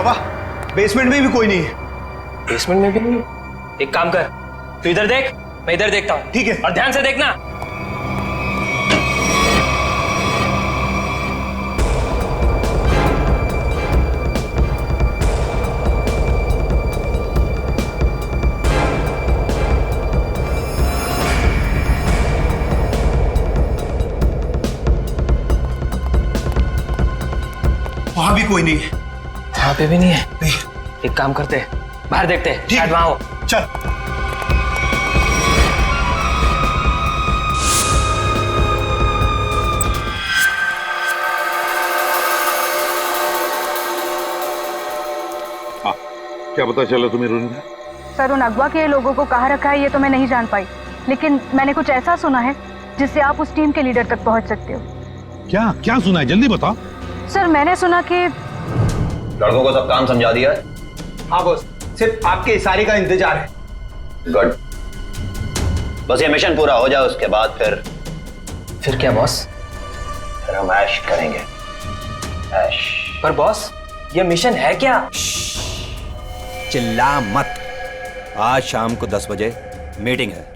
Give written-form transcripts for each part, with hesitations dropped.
पापा बेसमेंट में भी कोई नहीं है। बेसमेंट में भी नहीं? एक काम कर, तू इधर देख, मैं इधर देखता हूँ। ठीक है। और ध्यान से देखना। वहां भी कोई नहीं है। वहां पे भी नहीं है? नहीं। एक काम करते हैं, बाहर देखते हैं, शायद वहां हो। चल। हाँ, क्या पता चला तुम्हें रोनिता? सर, उन अगवा के लोगों को कहाँ रखा है ये तो मैं नहीं जान पाई, लेकिन मैंने कुछ ऐसा सुना है जिससे आप उस टीम के लीडर तक पहुंच सकते हो। क्या क्या सुना है, जल्दी बताओ। सर, मैंने सुना कि लड़कों को सब काम समझा दिया है। हाँ बॉस, सिर्फ आपके इशारे का इंतजार है। गुड, बस ये मिशन पूरा हो जाए उसके बाद फिर क्या बॉस? फिर हम ऐश करेंगे, ऐश। पर बॉस, ये मिशन है क्या? चिल्ला मत। आज शाम को 10 बजे मीटिंग है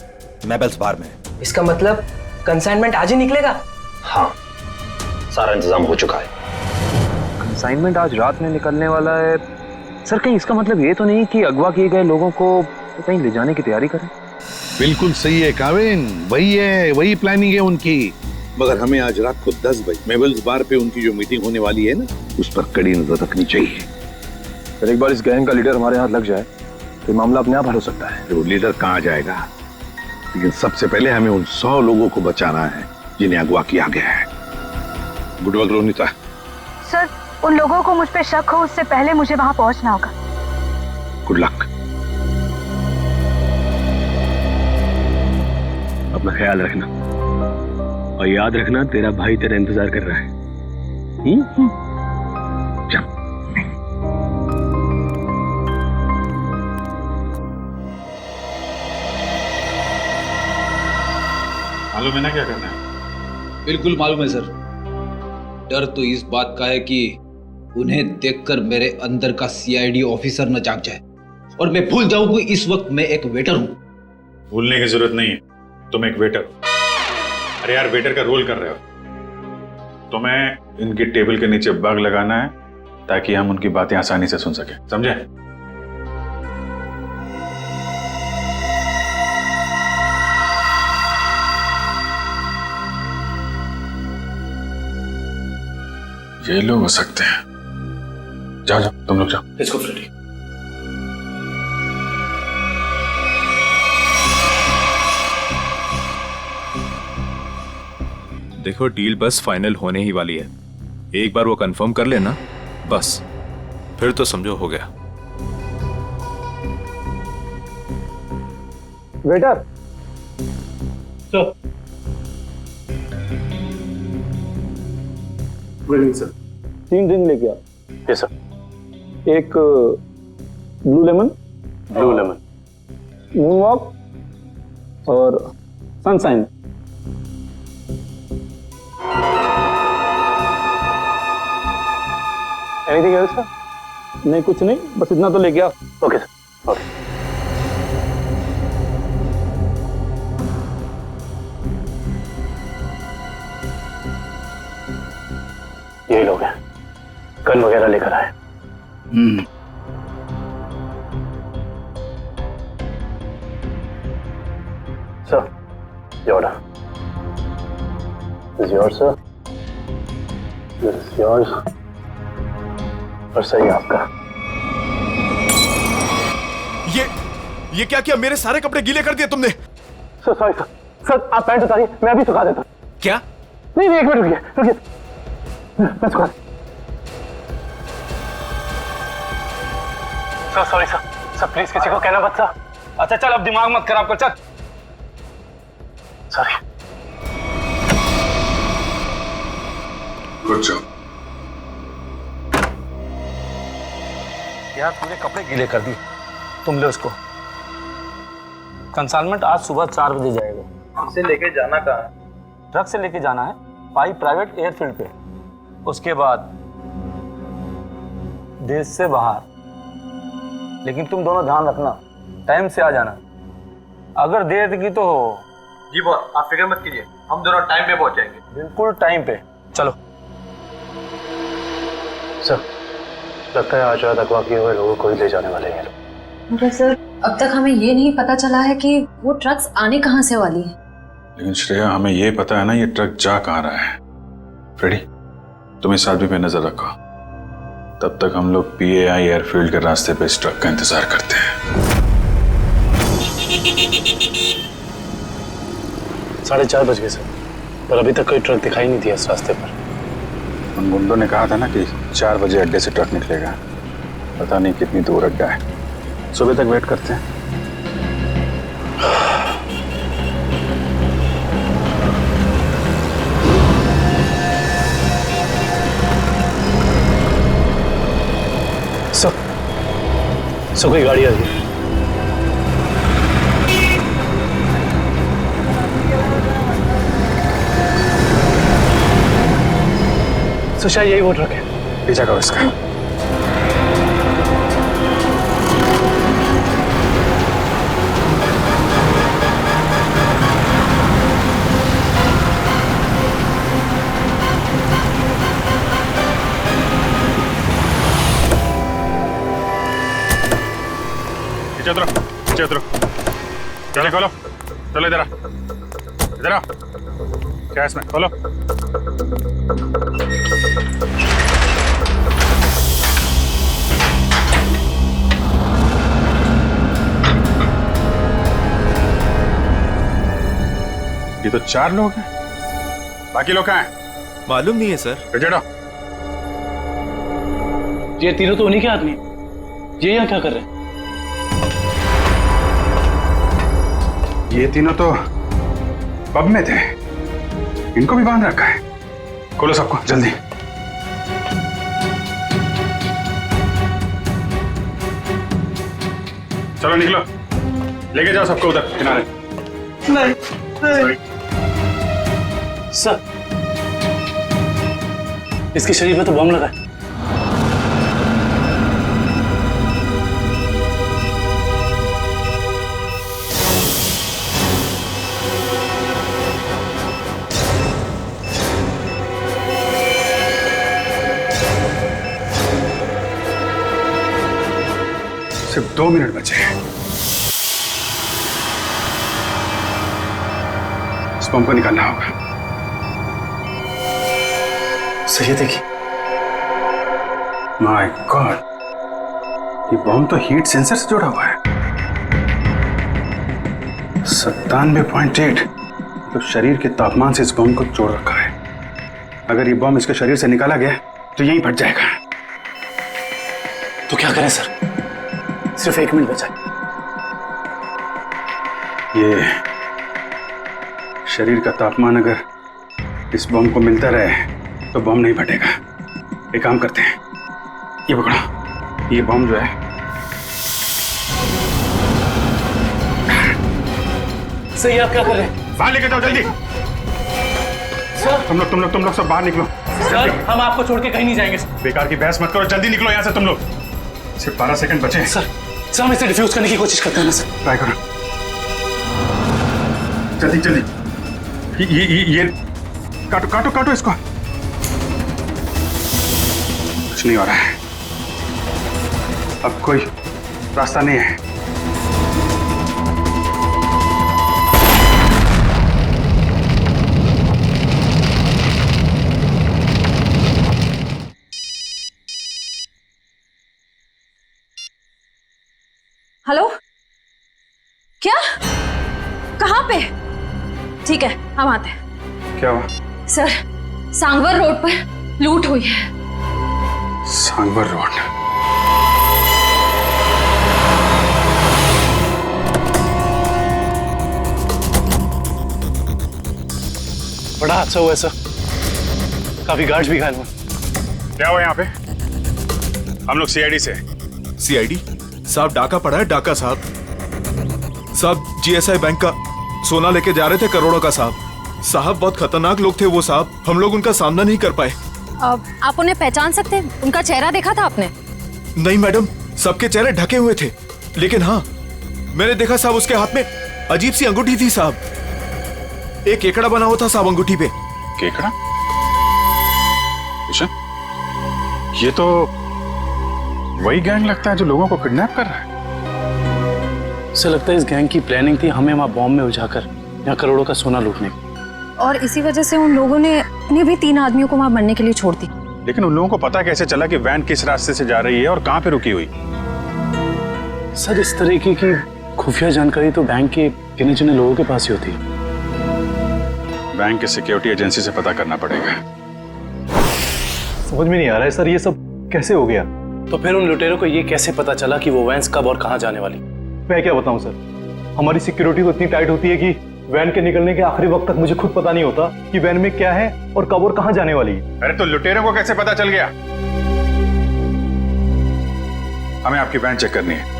मेबल्स बार में। इसका मतलब कंसाइनमेंट आज ही निकलेगा? हाँ, सारा इंतजाम हो चुका है। असाइनमेंट आज रात में निकलने वाला है। सर, कहीं इसका मतलब ये तो नहीं कि अगवा किए गए लोगों को कहीं ले जाने की तैयारी करें? बिल्कुल सही है काविन, वही प्लानिंग है उनकी। मगर हमें आज रात को 10 बजे मेबल्स बार पे उनकी जो मीटिंग होने वाली है ना, उस पर कड़ी नजर रखनी चाहिए। सर, एक बार इस गैंग का लीडर हमारे हाथ लग जाए तो मामला अपने आप हल हो सकता है। वो लीडर कहाँ जाएगा, लेकिन सबसे पहले हमें उन 100 लोगों को बचाना है जिन्हें अगवा किया गया है। Good work Ronita. सर, उन लोगों को मुझ पे शक हो उससे पहले मुझे वहां पहुंचना होगा। Good luck. अपना ख्याल रखना और याद रखना, तेरा भाई तेरा इंतजार कर रहा है। चल। मालूम है ना क्या करना है? बिल्कुल मालूम है सर। डर तो इस बात का है कि उन्हें देखकर मेरे अंदर का सीआईडी ऑफिसर न जाग जाए और मैं भूल जाऊं कि इस वक्त मैं एक वेटर हूं। भूलने की जरूरत नहीं है, तुम एक वेटर हो। अरे यार, वेटर का रोल कर रहे हो। तुम्हें इनकी टेबल के नीचे बग लगाना है ताकि हम उनकी बातें आसानी से सुन सके, समझे? ये लोग हो सकते हैं। जाओ जाओ, तुम लोग जाओ। इसको फ्रेडी। देखो, डील बस फाइनल होने ही वाली है। एक बार वो कंफर्म कर लेना बस, फिर तो समझो हो गया। Waiter, sir. 3 ड्रिंक लेके आ। Yes sir. एक ब्लू लेमन, मून वॉक और सनशाइन। Anything else sir? नहीं, कुछ नहीं, बस इतना तो लेके आ। Okay sir, okay. ये लोग हैं, गन वगैरह लेकर आए। Sir, your order. This is yours, sir. This is yours. और सही आपका। ये क्या किया? मेरे सारे कपड़े गीले कर दिए तुमने। Sir sorry sir. सर, आप पैंट उतारिए, मैं अभी सुखा देता हूँ। क्या? नहीं, एक मिनट रुकिए। मैं सुखा। Sir sorry sir. Sir please किसी को कहना मत सर। अच्छा चल, अब दिमाग मत खराब कर, चल। सॉरी। Good job. यार, पूरे कपड़े गीले कर दिए। तुम ले उसको। कंसाइनमेंट आज सुबह 4 बजे जाएगा। इसे लेके जाना कहाँ है? ट्रक से लेके जाना है 5 प्राइवेट एयरफील्ड पे। उसके बाद देश से बाहर, लेकिन तुम दोनों ध्यान रखना, टाइम से आ जाना। अगर देर की तो जी बॉस, आप फिक्र मत कीजिए, हम दोनों टाइम पे पहुंच जाएंगे। बिल्कुल टाइम पे। चलो सर, लगता है आज रात अगवा किए हुए लोगों को ही ले जाने वाले हैं। मगर सर, अब तक हमें ये नहीं पता चला है कि वो ट्रक्स आने कहाँ से वाली है। लेकिन श्रेया, हमें ये पता है ना ये ट्रक जा कहाँ रहा है। फ्रेडी, तुम इस आदमी पे नजर रखो, तब तक हम लोग PAI एयरफील्ड के रास्ते पे इस ट्रक का इंतजार करते हैं। 4:30 बज गए सर, पर अभी तक कोई ट्रक दिखाई नहीं दिया इस रास्ते पर। उन गुंडों ने कहा था ना कि 4 बजे अड्डे से ट्रक निकलेगा, पता नहीं कितनी दूर अड्डा है। सुबह तक वेट करते हैं। सो कोई गाड़ी आ रही है। तो शायद यही वो ट्रक है। पीछा करो इसका। पीछे उतरो, पीछे उतरो। चलो खोलो, चलो इधर आ, इधर आ। क्या है इसमें? खोलो। ये तो 4 लोग हैं, बाकी लोग कहाँ हैं? मालूम नहीं है सर। चढ़ो। ये तीनों तो उन्हीं के आदमी हैं। ये यहाँ क्या कर रहे हैं? ये तीनों तो पब में थे, इनको भी बांध रखा है। खोलो सबको जल्दी। चलो निकलो, लेके जाओ सबको उधर किनारे। नहीं। सर, इसके शरीर में तो बम लगा है। सिर्फ 2 मिनट बचे हैं। इस बम को निकालना होगा। सर ये देखिए। माय गॉड, ये बम तो हीट सेंसर से जुड़ा हुआ है। 97.8 तो शरीर के तापमान से इस बम को जोड़ रखा है। अगर ये बम इसके शरीर से निकाला गया तो यहीं फट जाएगा। तो क्या करें सर? सिर्फ 1 मिनट बचा। ये शरीर का तापमान अगर इस बम को मिलता रहे तो बम नहीं फटेगा। एक काम करते हैं, ये पकड़ो, ये बम जो है सही। आप क्या कर रहे हैं? बाहर लेके जाओ जल्दी। सर, तुम लोग सब बाहर निकलो। सर, हम आपको छोड़ के कहीं नहीं जाएंगे। बेकार की बहस मत करो, जल्दी निकलो यहाँ से तुम लोग। सिर्फ 12 सेकंड बचे हैं। सर, हम इसे डिफ्यूज करने की कोशिश करते हैं ना सर। ट्राई करो जल्दी जल्दी। ये काटो काटो काटो इसको। कुछ नहीं हो रहा है, अब कोई रास्ता नहीं है। हेलो, क्या? कहाँ पे? ठीक है, हम आते हैं। क्या हुआ? सर, सांगवर रोड पर लूट हुई है। सांगवर रोड? बड़ा हादसा हुआ है सर, काफी गार्ड्स भी घायल हुए। क्या हुआ यहाँ पे? हम लोग CID से। CID साहब, डाका पड़ा है। डाका साहब, GSI बैंक का सोना लेके जा रहे थे, करोड़ों का साहब। बहुत खतरनाक लोग थे वो साहब, हम लोग उनका सामना नहीं कर पाए। आप उन्हें पहचान सकते हैं? उनका चेहरा देखा था आपने? नहीं मैडम, सबके चेहरे ढके हुए थे, लेकिन हाँ मैंने देखा साहब उसके हाथ में अजीब सी अंगूठी थी साहब। एक केकड़ा बना हुआ था साहब अंगूठी पे। केकड़ा? किशन, ये तो वही गैंग लगता है जो लोगों को किडनैप कर रहा है। ऐसा लगता है इस गैंग की प्लानिंग थी हमें वहां बॉम्ब में उलझाकर यहाँ करोड़ों का सोना लूटने की। और इसी वजह से उन लोगों ने अपने भी 3 आदमियों को वहां मरने के लिए छोड़ दी। लेकिन उन लोगों को पता कैसे चला कि वैन किस रास्ते से जा रही है और कहां पे रुकी हुई? सर इस तरीके की खुफिया जानकारी तो बैंक के गिने चुने लोगों के पास ही होती है। बैंक के सिक्योरिटी एजेंसी से पता करना पड़ेगा। समझ में नहीं आ रहा है सर, ये सब कैसे हो गया? तो फिर उन लुटेरों को ये कैसे पता चला कि वो वैन्स कब और कहाँ जाने वाली? मैं क्या बताऊं सर, हमारी सिक्योरिटी तो इतनी टाइट होती है कि वैन के निकलने के आखिरी वक्त तक मुझे खुद पता नहीं होता कि वैन में क्या है और कब और कहां जाने वाली है। अरे तो लुटेरों को कैसे पता चल गया? हमें आपकी वैन चेक करनी है।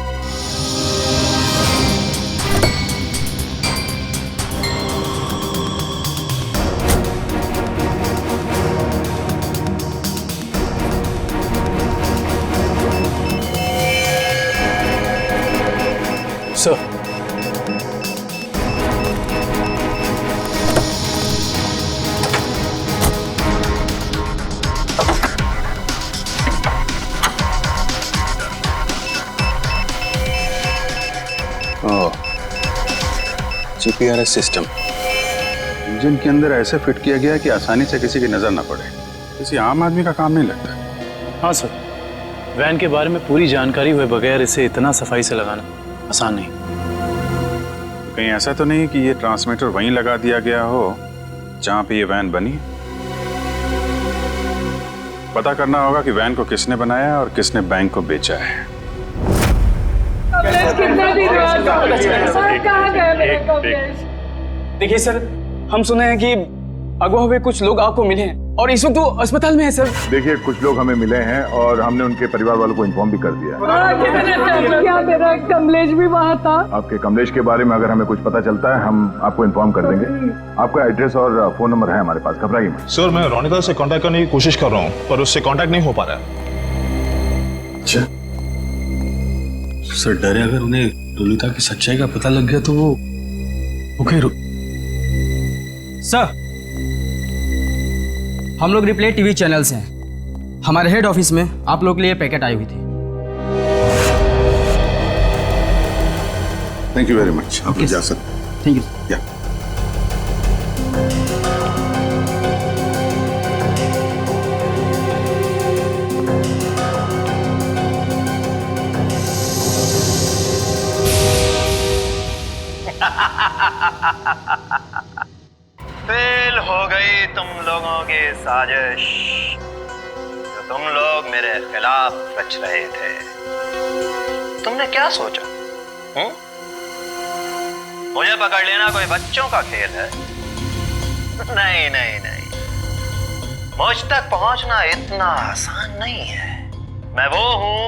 सर जीपीआरएस सिस्टम इंजन के अंदर ऐसे फिट किया गया कि आसानी से किसी की नजर ना पड़े। किसी आम आदमी का काम नहीं लगता। हाँ सर, वैन के बारे में पूरी जानकारी हुए बगैर इसे इतना सफाई से लगाना आसान नहीं। कहीं ऐसा तो नहीं कि ये ट्रांसमीटर वहीं लगा दिया गया हो जहां पे ये वैन बनी? पता करना होगा कि वैन को किसने बनाया और किसने बैंक को बेचा है। देखिए सर, हम सुने हैं कि अगवा हुए कुछ लोग आपको मिले हैं और इस वक्त वो अस्पताल में है सर। देखिए कुछ लोग हमें मिले हैं और हमने उनके परिवार वालों को इन्फॉर्म भी कर दिया। क्या मेरा कमलेश भी वहाँ था? आपके कमलेश के बारे में अगर हमें कुछ पता चलता है हम आपको इन्फॉर्म कर देंगे। आपका एड्रेस और फोन नंबर है हमारे पास, घबराइए मत। सर मैं रोनिता से कांटेक्ट करने की कोशिश कर रहा हूँ पर उससे कांटेक्ट नहीं हो पा रहा है। अच्छा सर, डरे अगर उन्हें रोनिता की सच्चाई का पता लग गया तो वो सर, हम लोग रिप्ले टीवी चैनल से हैं। हमारे हेड ऑफिस में आप लोग के लिए पैकेट आई हुई थी। Thank you very much. आप जा सकते हैं। Thank you. फेल हो गई तुम लोगों की साजिश जो तुम लोग मेरे खिलाफ रच रहे थे। तुमने क्या सोचा? मुझे पकड़ लेना कोई बच्चों का खेल है? नहीं नहीं नहीं, मुझ तक पहुंचना इतना आसान नहीं है। मैं वो हूं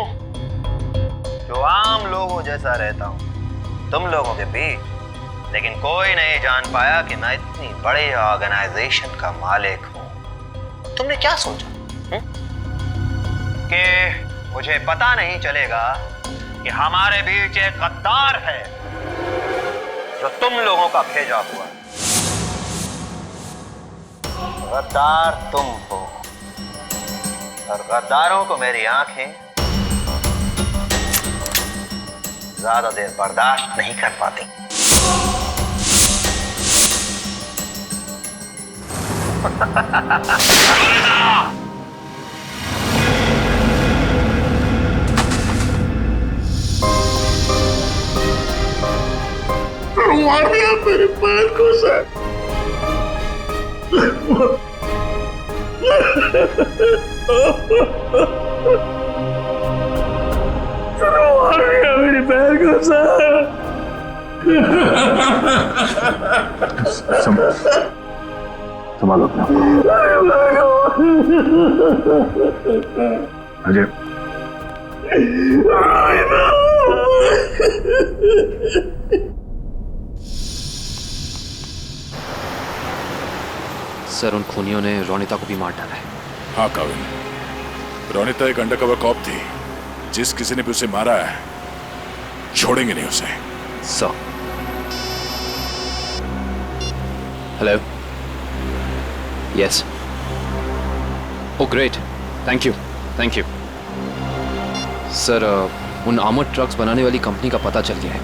जो आम लोगों जैसा रहता हूं तुम लोगों के बीच, लेकिन कोई नहीं जान पाया कि मैं इतनी बड़े ऑर्गेनाइजेशन का मालिक हूं। तुमने क्या सोचा कि मुझे पता नहीं चलेगा कि हमारे बीच एक गद्दार है जो तुम लोगों का भेजा हुआ है? गद्दार तुम हो और गद्दारों को मेरी आंखें ज्यादा देर बर्दाश्त नहीं कर पाती। मार दिया मेरे पैर को सर। मार दिया मेरे पैर को सर। संभालो अपना अजय। सर, उन खूनियों ने रोनिता को भी मार डाला है। हाँ काविन, रोनिता एक अंडरकवर कॉप थी जिस किसी ने भी उसे मारा है छोड़ेंगे नहीं उसे। Sir hello yes oh great thank you sir उन आर्मर्ड ट्रक्स बनाने वाली कंपनी का पता चल गया है,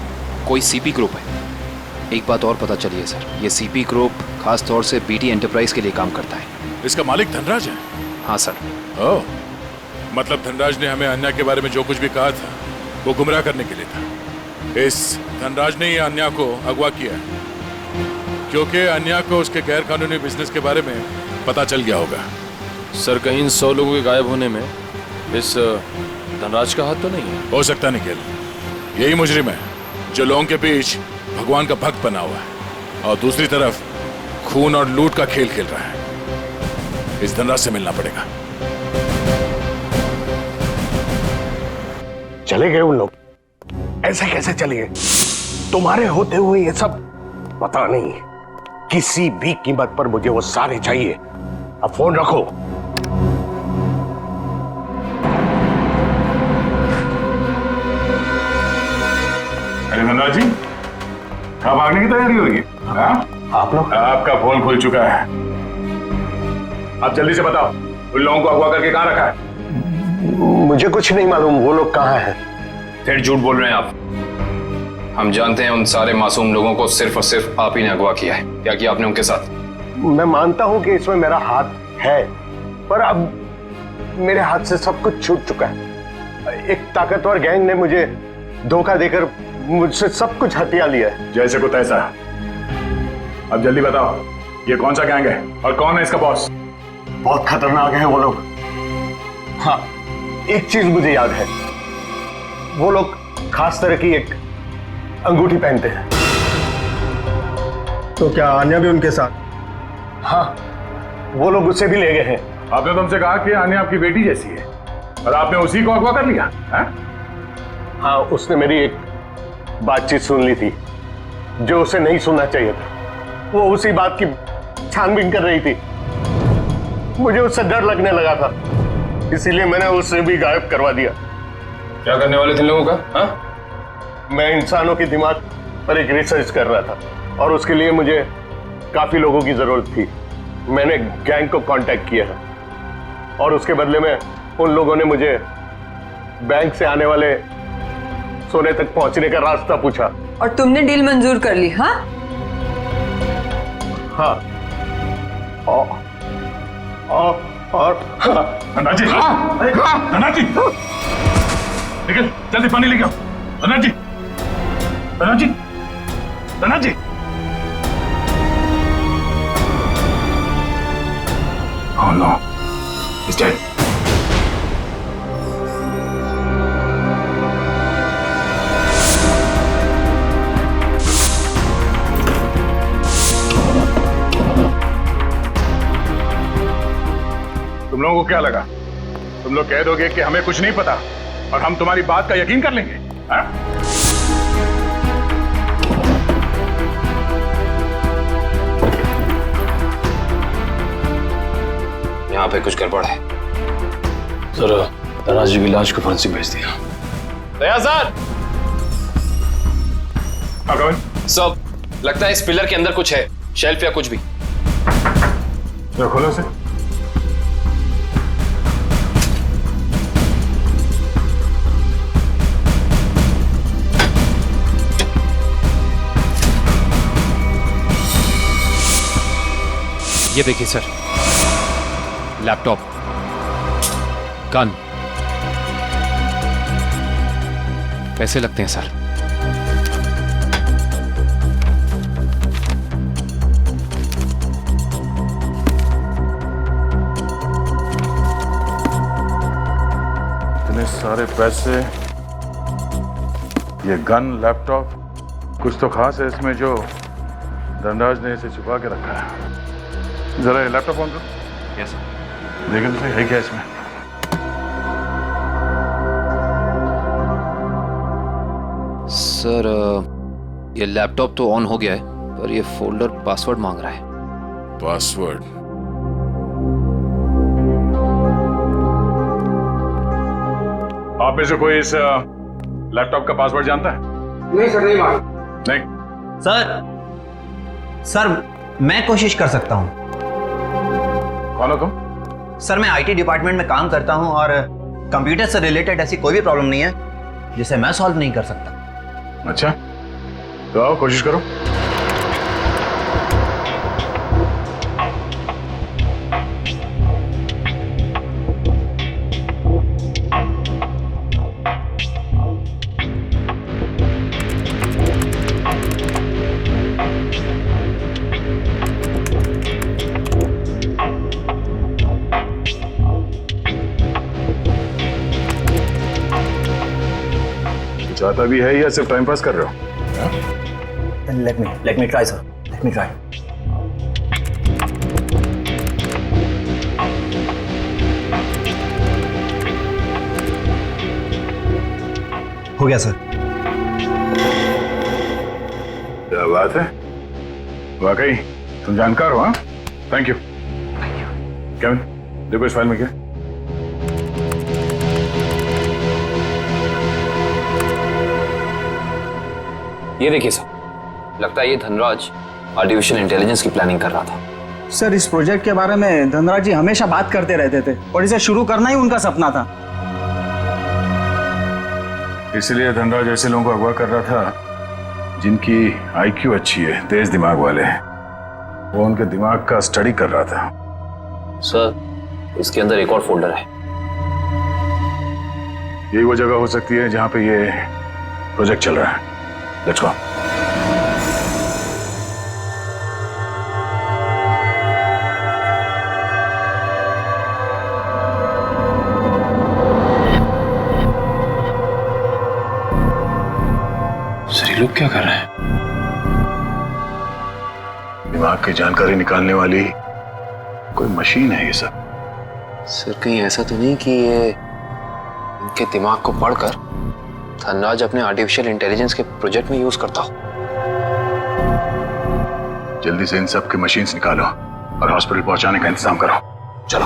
कोई सीपी ग्रुप है। एक बात और पता चली है सर, ये सीपी ग्रुप खास तौर से बीटी एंटरप्राइज के लिए काम करता है। इसका मालिक धनराज है? हाँ सर। ओह, मतलब धनराज ने हमें अन्या के बारे में जो कुछ भी कहा था वो गुमराह करने के लिए था। इस धनराज ने ही अन्या को अगवा किया है क्योंकि अन्या को उसके गैर कानूनी बिजनेस के बारे में पता चल गया होगा। सर कहीं इन 100 लोगों के गायब होने में इस धनराज का हाथ तो नहीं है? हो सकता निखिल, यही मुजरिम है जो लोगों के बीच भगवान का भक्त बना हुआ है और दूसरी तरफ खून और लूट का खेल खेल रहा है। इस धनराज से मिलना पड़ेगा। चले गए उन लोग? ऐसे कैसे चले गए? तुम्हारे होते हुए ये सब पता नहीं। किसी भी कीमत पर मुझे वो सारे चाहिए। अब फोन रखो। अरे धनराज जी, कहाँ भागने की तैयारी हो रही है? आप लोग? आपका फोन खुल चुका है। आप जल्दी से बताओ उन लोगों को अगवा करके कहाँ रखा है? मुझे कुछ नहीं मालूम वो लोग कहाँ हैं। फिर झूठ बोल रहे हैं आप। हम जानते हैं उन सारे मासूम लोगों को सिर्फ और सिर्फ आप ही ने अगवा किया है। क्या किया आपने उनके साथ? मैं मानता हूं कि इसमें मेरा हाथ है, पर अब मेरे हाथ से सब कुछ छूट चुका है। एक ताकतवर गैंग ने मुझे धोखा देकर मुझसे सब कुछ हथिया लिया है। जैसे को तैसा। अब जल्दी बताओ ये कौन सा गैंग है और कौन है इसका बॉस? बहुत खतरनाक है वो लोग। हाँ, एक चीज मुझे याद है, वो लोग खास तरह की एक अंगूठी पहनते हैं। तो क्या आन्या भी उनके साथ? हाँ, वो लोग उसे भी ले गए हैं। आपने तुमसे कहा कि आन्या आपकी बेटी जैसी है और आपने उसी को अगवा कर लिया है? हाँ, उसने मेरी एक बातचीत सुन ली थी जो उसे नहीं सुनना चाहिए था। वो उसी बात की छानबीन कर रही थी। मुझे उससे डर लगने लगा था, इसीलिए मैंने उसे भी गायब करवा दिया। क्या करने वाले थे इन लोगों का? हाँ? मैं इंसानों के दिमाग पर एक रिसर्च कर रहा था और उसके लिए मुझे काफी लोगों की जरूरत थी। मैंने गैंग को कांटेक्ट किया है और उसके बदले में उन लोगों ने मुझे बैंक से आने वाले सोने तक पहुंचने का रास्ता पूछा। और तुमने डील मंजूर कर ली? हाँ हाँ। और धनराज जी, निकल जल्दी पानी लेके आओ। धनराज जी। Oh no, he's dead. तुम लोगों को क्या लगा तुम लोग कह दोगे कि हमें कुछ नहीं पता और हम तुम्हारी बात का यकीन कर लेंगे? हाँ? यहाँ पे कुछ गड़बड़ है। सर धनराज जी की लाश को फोरेंसिक भेज दिया। दया सर। सब लगता है इस पिलर के अंदर कुछ है, शेल्फ या कुछ भी। तो खोलो से। ये देखिए सर, लैपटॉप, गन, पैसे लगते हैं सर। इतने सारे पैसे, ये गन, लैपटॉप, कुछ तो खास है इसमें जो धनराज ने इसे छुपा के रखा है। जरा ये लैपटॉप ऑन करो। Yes sir. देखो तो सही है क्या इसमें। सर ये लैपटॉप तो ऑन हो गया है, पर ये फोल्डर पासवर्ड मांग रहा है। पासवर्ड? आप में से कोई इस लैपटॉप का पासवर्ड जानता है? नहीं सर, नहीं मालूम। नहीं सर मैं कोशिश कर सकता हूँ। कौन हो तुम? सर मैं आईटी डिपार्टमेंट में काम करता हूँ और कंप्यूटर से रिलेटेड ऐसी कोई भी प्रॉब्लम नहीं है जिसे मैं सॉल्व नहीं कर सकता। अच्छा, तो आओ कोशिश करो। चाहता भी है या सिर्फ टाइम पास कर रहे हो? Let me try, sir. Let me try. हो गया सर। क्या बात है, वाकई तुम जानकार हो। हाँ, थैंक यू। केविन, देखो इस फाइल में क्या। ये देखिए सर, लगता है ये धनराज आर्टिफिशियल इंटेलिजेंस की प्लानिंग कर रहा था। सर इस प्रोजेक्ट के बारे में धनराज जी हमेशा बात करते रहते थे और इसे शुरू करना ही उनका सपना था। इसलिए धनराज ऐसे लोगों को अगवा कर रहा था जिनकी आईक्यू अच्छी है, तेज दिमाग वाले हैं। वो उनके दिमाग का स्टडी कर रहा था। सर इसके अंदर एक और फोल्डर है। यही वो जगह हो सकती है जहां पे ये प्रोजेक्ट चल रहा है। Let's go. सर ये लोग क्या कर रहे हैं? दिमाग की जानकारी निकालने वाली कोई मशीन है ये सब। सर कहीं ऐसा तो नहीं कि ये इनके दिमाग को पढ़कर धनराज अपने आर्टिफिशियल इंटेलिजेंस के प्रोजेक्ट में यूज करता हो? जल्दी से इन सब के मशीन्स निकालो और हॉस्पिटल पहुंचाने का इंतजाम करो। चलो।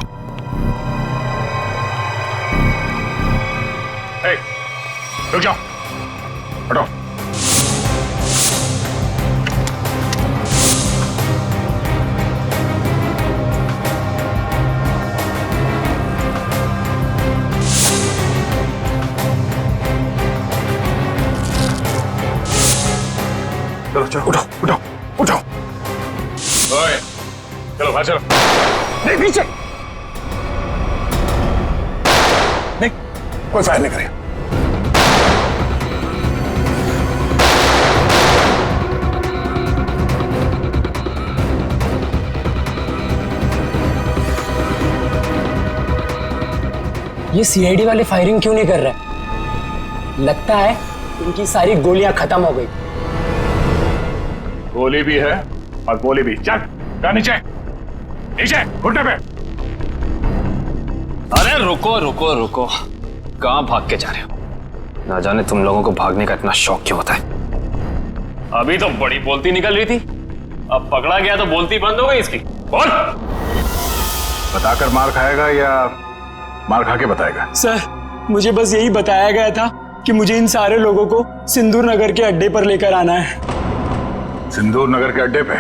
रुक जाओ, हटो। चलो चलो, उठो उठो उठो। ओए, चलो बाहर चलो। नहीं पीछे नहीं, कोई फायर नहीं करेगा। ये सीआईडी वाले फायरिंग क्यों नहीं कर रहे? लगता है इनकी सारी गोलियां खत्म हो गई। गोली भी है और गोली भी। चल जा नीचे, नीचे घुटने पे। अरे रुको रुको रुको, कहां भाग के जा रहे हो? ना जाने तुम लोगों को भागने का इतना शौक क्यों होता है। अभी तो बड़ी बोलती निकल रही थी, अब पकड़ा गया तो बोलती बंद हो गई इसकी। बोल। बताकर मार खाएगा या मार खा के बताएगा? सर मुझे बस यही बताया गया था कि मुझे इन सारे लोगों को सिंदूर नगर के अड्डे पर लेकर आना है। सिंदूर नगर के अड्डे पे?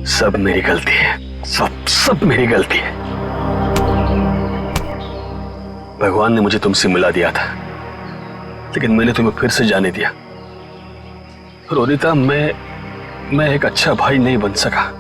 सब मेरी गलती है, सब मेरी गलती है। भगवान ने मुझे तुमसे मिला दिया था, लेकिन मैंने तुम्हें फिर से जाने दिया। रोनिता, मैं एक अच्छा भाई नहीं बन सका।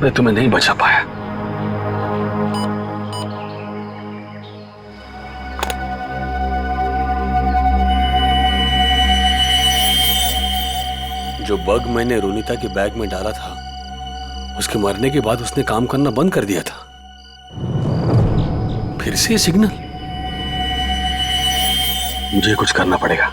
मैं तुम्हें नहीं बचा पाया। जो बग मैंने रोनिता के बैग में डाला था उसके मरने के बाद उसने काम करना बंद कर दिया था। फिर से ये सिग्नल। मुझे कुछ करना पड़ेगा।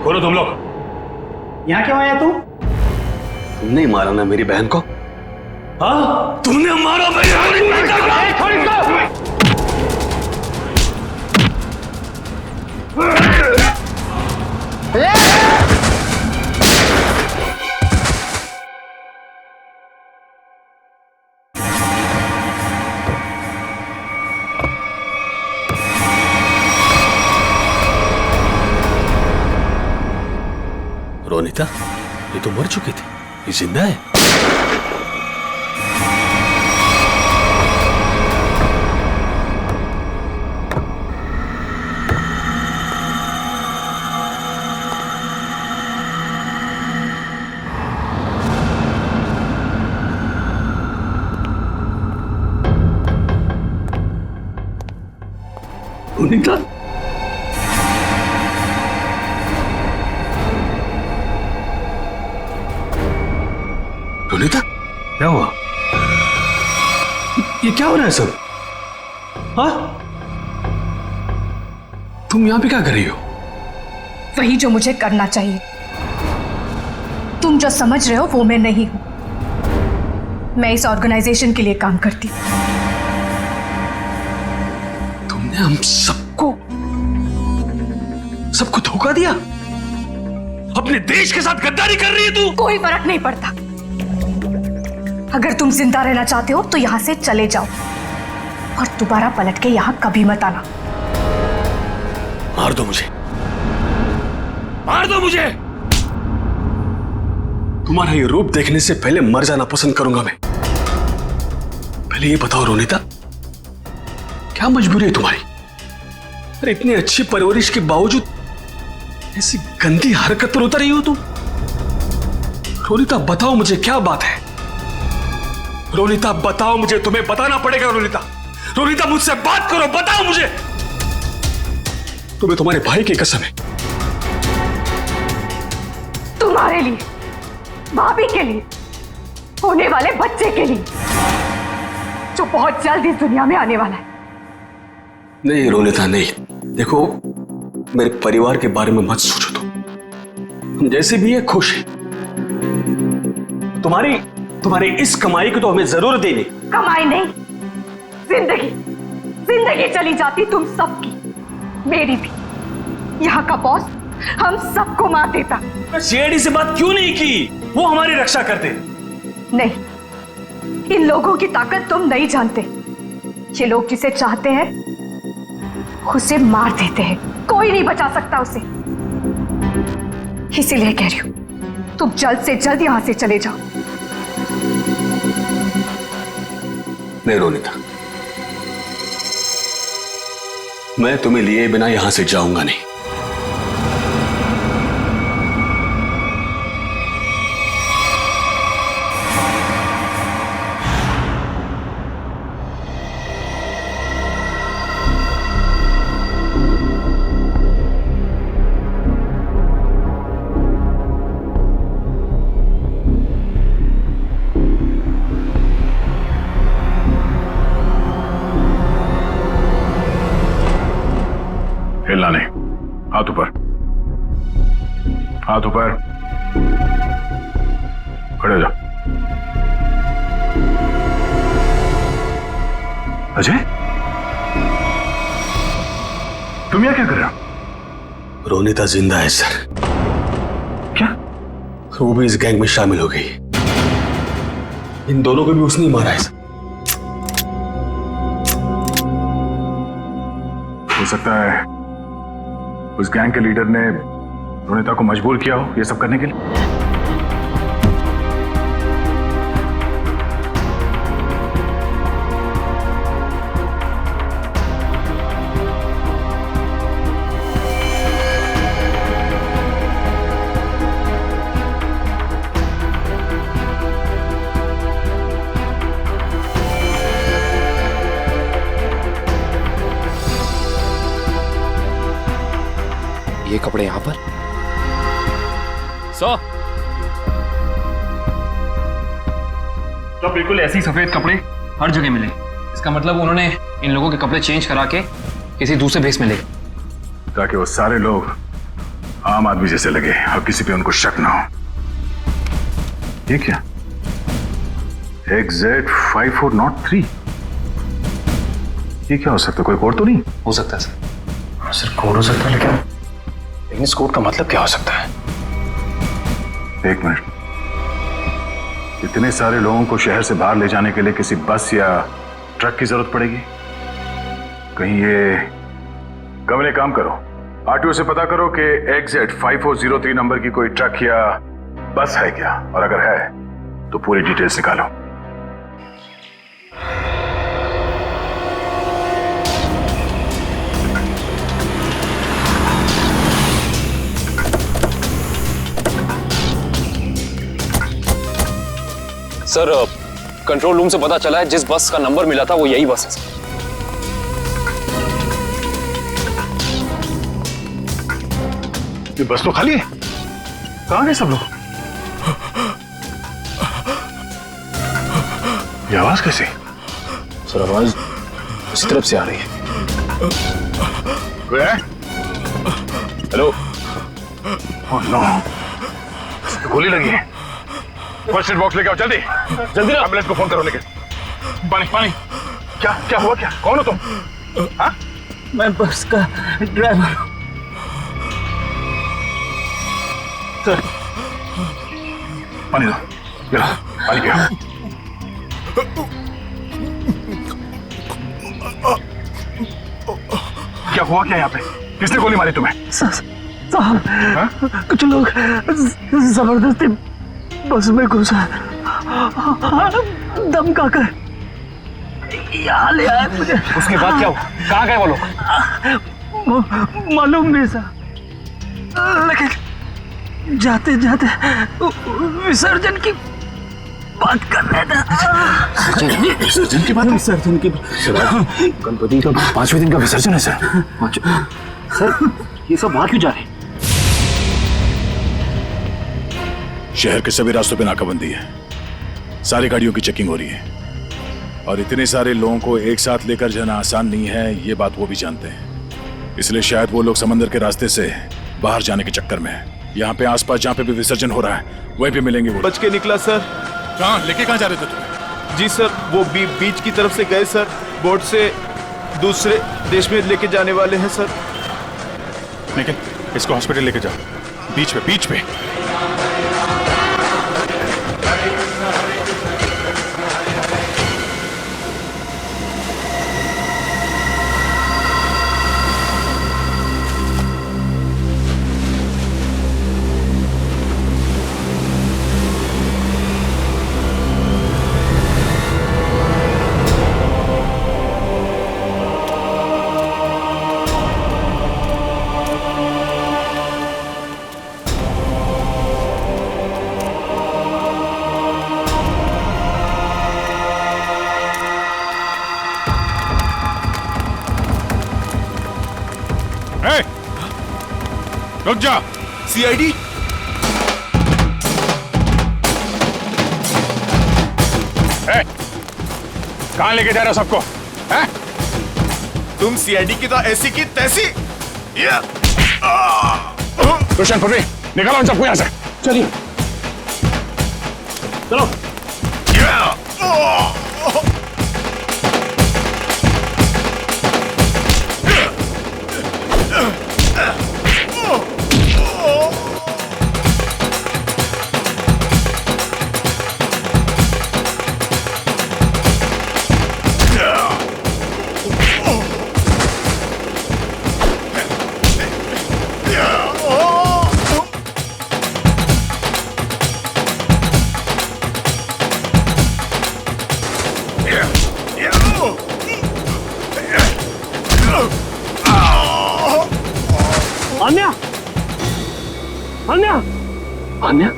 खोलो तुम लोग। यहाँ क्यों आया तू? तुमने मारा ना मेरी बहन को? हाँ, तुमने मारा मेरी रोनिता, ये तो मर चुकी थी, ये जिंदा है। रोनिता, रोनिता, क्या हुआ? ये क्या हो रहा है सब? हाँ? तुम यहां पे क्या कर रही हो? वही जो मुझे करना चाहिए। तुम जो समझ रहे हो वो मैं नहीं हूं। मैं इस ऑर्गेनाइजेशन के लिए काम करती हूं। तुमने हम सबको धोखा दिया? अपने देश के साथ गद्दारी कर रही है तू? कोई फर्क नहीं पड़ता। अगर तुम जिंदा रहना चाहते हो तो यहां से चले जाओ और दोबारा पलट के यहां कभी मत आना। मार दो मुझे, मार दो मुझे। तुम्हारा ये रूप देखने से पहले मर जाना पसंद करूंगा मैं। पहले ये बताओ रोनिता, क्या मजबूरी है तुम्हारी? अरे इतनी अच्छी परवरिश के बावजूद ऐसी गंदी हरकत पर उतर रही हो तुम? रोनिता बताओ मुझे, क्या बात है? रोनिता बताओ मुझे, तुम्हें बताना पड़ेगा। रोनिता, रोनिता मुझसे बात करो, बताओ मुझे। तुम्हें तुम्हारे भाई की कसम है। तुम्हारे लिए, भाभी के लिए, होने वाले बच्चे के लिए जो बहुत जल्द इस दुनिया में आने वाला है। नहीं रोनिता नहीं, देखो मेरे परिवार के बारे में मत सोचो। तुम हम जैसे भी है खुश है। तुम्हारी इस कमाई को तो हमें जरूर देनी। कमाई नहीं, जिंदगी जिंदगी चली जाती तुम सबकी, मेरी भी। यहाँ का बॉस हम सबको मार देता। सीआईडी से बात क्यों नहीं की? वो हमारी रक्षा करते। नहीं, इन लोगों की ताकत तुम नहीं जानते। ये लोग जिसे चाहते हैं उसे मार देते हैं, कोई नहीं बचा सकता उसे। इसीलिए कह रही हूं, तुम जल्द से जल्द यहां से चले जाओ। नहीं रोनिता, मैं तुम्हें लिए बिना यहां से जाऊंगा नहीं। हिलना नहीं, हाथ ऊपर, हाथ ऊपर, खड़े हो जाओ। अजय, तुम यहाँ क्या कर रहे हो? रोनिता जिंदा है सर। क्या? वो भी इस गैंग में शामिल हो गई। इन दोनों को भी उसने ही मारा है सर। हो सकता है उस गैंग के लीडर ने रोनिता को मजबूर किया हो ये सब करने के लिए। ये कपड़े यहां पर तो बिल्कुल ऐसे ही सफेद कपड़े हर जगह मिले। इसका मतलब उन्होंने इन लोगों के कपड़े चेंज करा के किसी दूसरे भेस में ले, ताकि वो सारे लोग आम आदमी जैसे लगे और किसी पे उनको शक ना हो। ये क्या? XZ5403 ये क्या हो सकता है? कोई कोड तो नहीं हो सकता है सर। सर कोड हो सकता है, लेकिन इस कोड का मतलब क्या हो सकता है? एक मिनट, इतने सारे लोगों को शहर से बाहर ले जाने के लिए किसी बस या ट्रक की जरूरत पड़ेगी। कहीं ये कमरे काम करो, आरटीओ से पता करो कि XZ5403 नंबर की कोई ट्रक या बस है क्या, और अगर है तो पूरी डिटेल्स निकालो। सर कंट्रोल रूम से पता चला है जिस बस का नंबर मिला था वो यही बस है सर। ये बस तो खाली है, कहां गए सब लोग? ये आवाज कैसी? सर आवाज उसी तरफ से आ रही है। कोई है? हेलो। ओह नो, गोली लगी है। फर्स्ट एड बॉक्स लेके आओ जल्दी जल्दी। एम्बुलेंस को फोन करो। लेके पानी पानी। क्या क्या हुआ? क्या कौन हो तुम? हाँ? मैं बस का ड्राइवर हूं सर। पानी दो, ये लो, पानी पियो। क्या हुआ क्या यहाँ पे? किसने गोली मारी तुम्हें? साहब कुछ लोग जबरदस्ती बस में घुसा धमका कर यहाँ ले आए मुझे। उसके बाद क्या हुआ? कहाँ गए वो लोग? मालूम नहीं साहब, लेकिन जाते जाते विसर्जन की बात कर रहे थे। विसर्जन की बात? विसर्जन की गणपति का 5वें दिन का विसर्जन है सर। सर ये सब बाहर क्यों जा रहे हैं? शहर के सभी रास्तों पे नाकाबंदी है, सारी गाड़ियों की चेकिंग हो रही है, और इतने सारे लोगों को एक साथ लेकर जाना आसान नहीं है, ये बात वो भी जानते हैं। इसलिए शायद वो लोग समंदर के रास्ते से बाहर जाने के चक्कर में हैं। यहाँ पे आसपास जहाँ पे भी विसर्जन हो रहा है वहीं पे मिलेंगे वो। बच के निकला सर। कहाँ लेके कहाँ जा रहे थे तुम? जी सर, वो बीच की तरफ से गए सर, बोट से दूसरे देश में लेके जाने वाले हैं सर। लेकिन इसको हॉस्पिटल लेके जाओ, बीच पे। रुक जा। सीआईडी? कहां लेके जा रहे हो सबको? तुम सीआईडी की तो ऐसी की तैसी। रोशन पटरी निकालो उन सबको यहां से। चलिए चलो। अन्या अन्या अन्या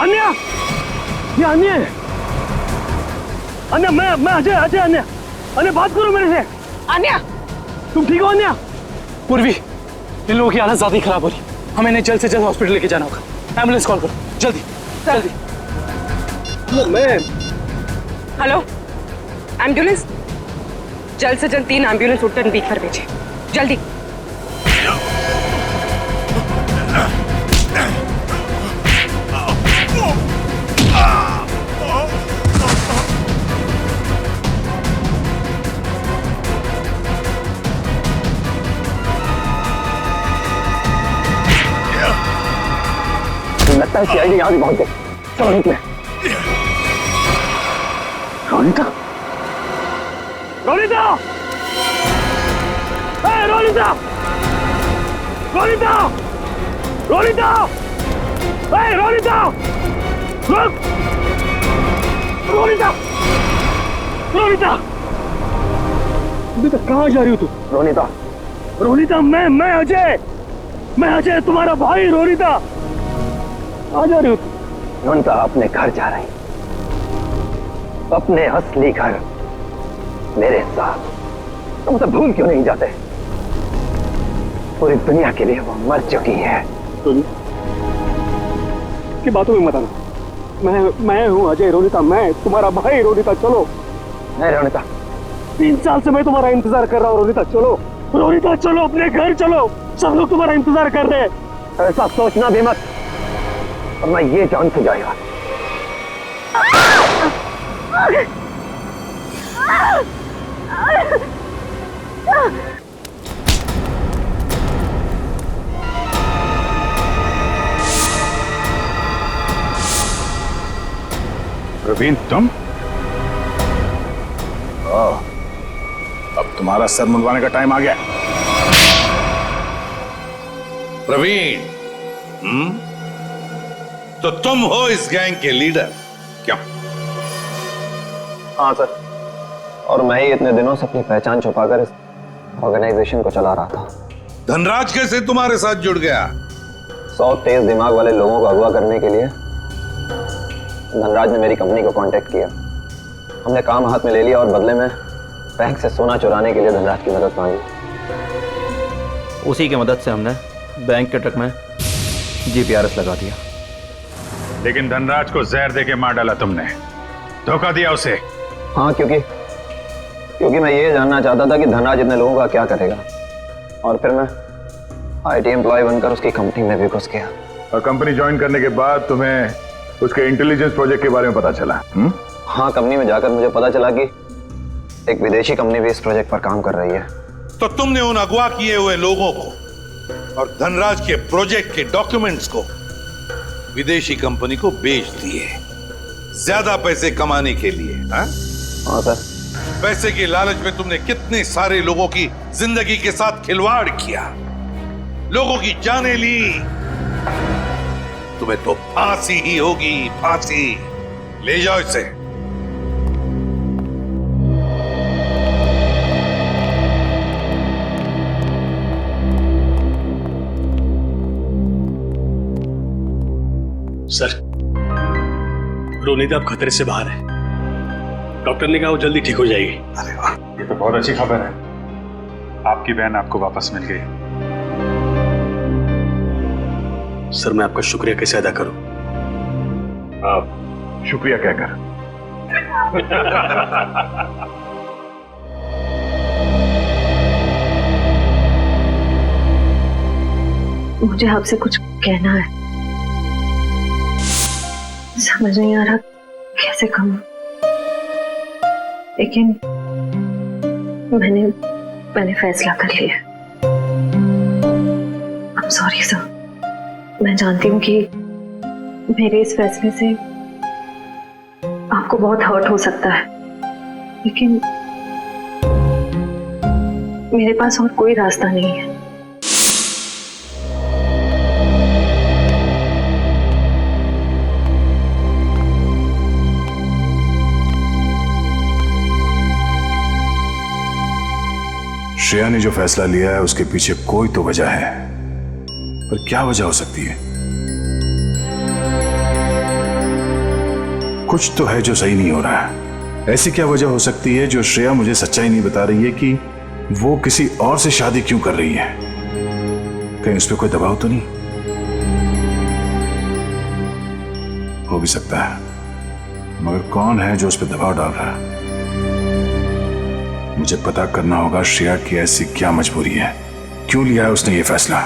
अन्या ये अन्य है। अन्या मैं अजय अजय अन्या अन्या बात करो मेरे से। अन्या तुम ठीक हो अन्या? पूर्वी, इन लोगों की हालत ज्यादा ही खराब हो रही, हमें इन्हें जल्द से जल्द हॉस्पिटल लेके जाना होगा। एम्बुलेंस कॉल करो जल्दी जल्दी। मैं हेलो, एम्बुलेंस जल्द से जल्द 3 एम्बुलेंस उत्तर बीच पर भेजे जल्दी। लगता है सीआईडी यहाँ भी पहुंच गई। चलो निकले। रोनिता रोनिता रोनिता रोनिता रोनिता रोनिता रुक रोनिता रोनिता रोनिता कहाँ जा रही हो तू? रोनिता रोनिता मैं अजय तुम्हारा भाई। रोनिता आ जा रही हो तू? रोनिता अपने घर जा रही, अपने असली घर मेरे साथ। तुम सब भूल क्यों नहीं जाते? पूरी दुनिया के लिए वो मर चुकी है। की बातों में मत आना। मैं हूँ अजय। रोनिता मैं तुम्हारा भाई। रोनिता चलो। नहीं रोनिता, 3 साल से मैं तुम्हारा इंतजार कर रहा हूँ। रोनिता चलो, रोनिता चलो, अपने घर चलो। सब लोग तुम्हारा इंतजार कर रहे हैं। ऐसा सोचना भी मत, और मैं ये जान से जाएगा। प्रवीण तुम? अब तुम्हारा सर मुंडवाने का टाइम आ गया। प्रवीण, तो तुम हो इस गैंग के लीडर? क्यों? हाँ सर, और मैं ही इतने दिनों से अपनी पहचान छुपाकर इस ऑर्गेनाइजेशन को चला रहा था। धनराज कैसे तुम्हारे साथ जुड़ गया? 100 तेज दिमाग वाले लोगों को अगवा करने के लिए धनराज ने मेरी कंपनी को कांटेक्ट किया। हमने काम हाथ में ले लिया और बदले में बैंक से सोना चुराने के लिए धनराज की मदद मांगी। उसी की मदद से हमने बैंक के ट्रक में जीपीआरएस लगा दिया। लेकिन धनराज को जहर देके मार डाला तुमने, धोखा दिया उसे। हाँ, क्योंकि मैं ये जानना चाहता था कि धनराज इतने लोगों का क्या करेगा, और फिर मैं आईटी एम्प्लॉय बनकर उसकी कंपनी में भी घुस गया। और कंपनी ज्वाइन करने के बाद तुम्हें उसके इंटेलिजेंस प्रोजेक्ट के बारे में पता चला? हाँ, कंपनी में जाकर मुझे पता चला कि एक विदेशी कंपनी भी इस प्रोजेक्ट पर काम कर रही है। तो तुमने उन अगवा किए हुए लोगों को और धनराज के प्रोजेक्ट के डॉक्यूमेंट्स को विदेशी कंपनी को बेच दिए, ज्यादा पैसे कमाने के लिए। हाँ सर। पैसे के लालच में तुमने कितने सारे लोगों की जिंदगी के साथ खिलवाड़ किया, लोगों की जानें ली। तुम्हें तो फांसी ही होगी, फांसी। ले जाओ इसे। सर, रोनिता अब खतरे से बाहर है। डॉक्टर ने कहा वो जल्दी ठीक हो जाएगी। अरे वाह, ये तो बहुत अच्छी खबर है। आपकी बहन आपको वापस मिल गई। सर, मैं आपका शुक्रिया कैसे अदा करूं? आप शुक्रिया क्या कर? मुझे आपसे कुछ कहना है, समझ नहीं आ रहा कैसे कहूं, लेकिन मैंने फैसला कर लिया। I'm sorry सर, मैं जानती हूँ कि मेरे इस फैसले से आपको बहुत हर्ट हो सकता है, लेकिन मेरे पास और कोई रास्ता नहीं है। श्रेया ने जो फैसला लिया है उसके पीछे कोई तो वजह है, पर क्या वजह हो सकती है? कुछ तो है जो सही नहीं हो रहा है। ऐसी क्या वजह हो सकती है जो श्रेया मुझे सच्चाई नहीं बता रही है कि वो किसी और से शादी क्यों कर रही है? कहीं उस पर कोई दबाव तो नहीं? हो भी सकता है, मगर कौन है जो उस पर दबाव डाल रहा है? मुझे पता करना होगा श्रेया की ऐसी क्या मजबूरी है, क्यों लिया है उसने ये फैसला।